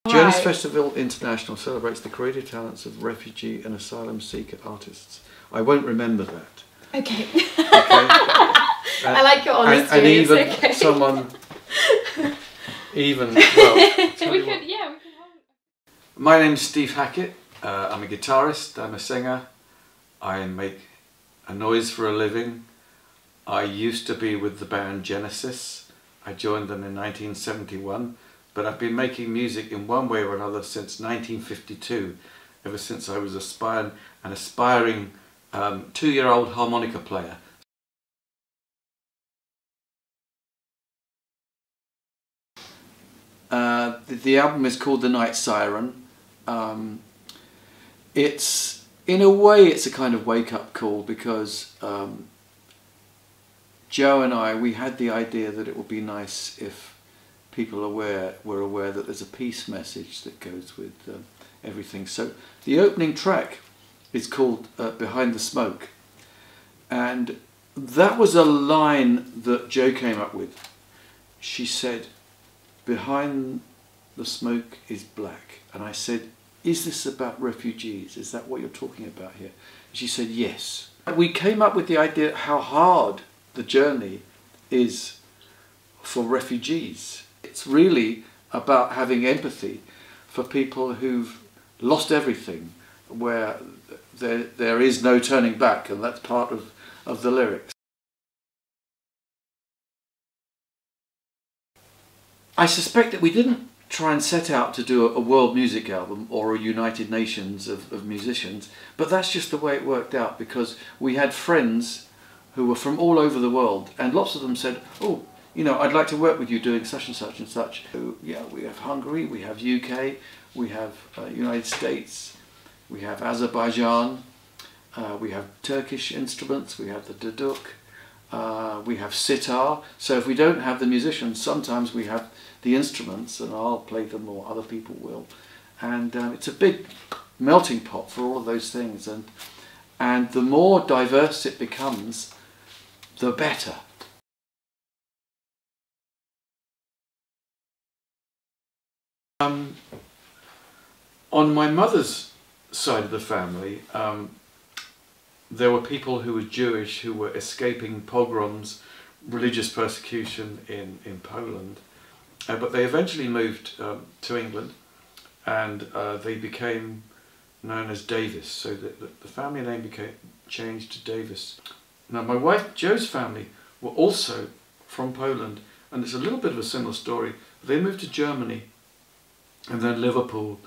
Journey's Festival International celebrates the creative talents of refugee and asylum seeker artists. I won't remember that. Okay. I like your honesty. And even someone, even, well... we could. My name's Steve Hackett. I'm a guitarist, I'm a singer. I make a noise for a living. I used to be with the band Gensis. I joined them in 1971, but I've been making music in one way or another since 1952, ever since I was an aspiring 2-year-old harmonica player. The album is called The Night Siren. It's, in a way, it's a kind of wake-up call because Joe and I, we had the idea that it would be nice if people were aware that there's a peace message that goes with everything. So the opening track is called Behind the Smoke, and that was a line that Joe came up with. She said, "Behind the smoke is black," and I said, "Is this about refugees? Is that what you're talking about here?" She said, "Yes." We came up with the idea how hard the journey is for refugees. It's really about having empathy for people who've lost everything, where there is no turning back, and that's part of the lyrics. I suspect that we didn't try and set out to do a world music album or a United Nations of musicians, but that's just the way it worked out, because we had friends who were from all over the world, and lots of them said, "Oh, you know, I'd like to work with you doing such and such and such." So, yeah, we have Hungary, we have UK, we have United States, we have Azerbaijan, we have Turkish instruments, we have the duduk, we have sitar. So if we don't have the musicians, sometimes we have the instruments, and I'll play them or other people will. And it's a big melting pot for all of those things. And the more diverse it becomes, the better. On my mother's side of the family, there were people who were Jewish who were escaping pogroms, religious persecution in Poland, but they eventually moved to England, and they became known as Davis, so the family name became changed to Davis. Now my wife Joe's family were also from Poland, and it's a little bit of a similar story. They moved to Germany, and then Liverpool,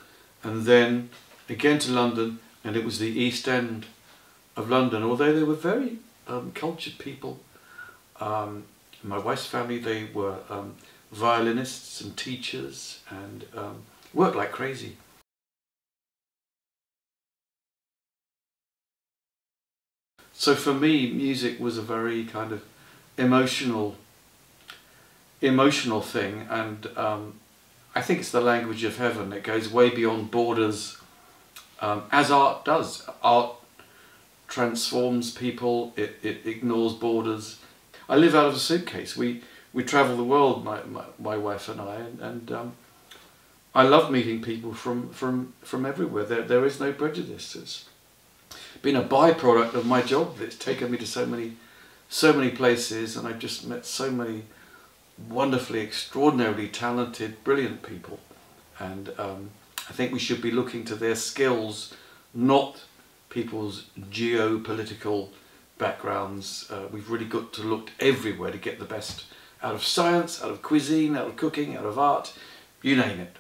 and then again to London, and it was the East End of London, although they were very cultured people. My wife's family, they were violinists and teachers, and worked like crazy. So for me, music was a very kind of emotional thing, and I think it's the language of heaven. It goes way beyond borders, as art does. Art transforms people, it ignores borders. I live out of a suitcase. We travel the world, my wife and I, and I love meeting people from everywhere. There is no prejudice. It's been a byproduct of my job that's taken me to so many places, and I've just met so many wonderfully, extraordinarily talented, brilliant people, and I think we should be looking to their skills, not people's geopolitical backgrounds. We've really got to look everywhere to get the best out of science, out of cuisine, out of cooking, out of art, you name it.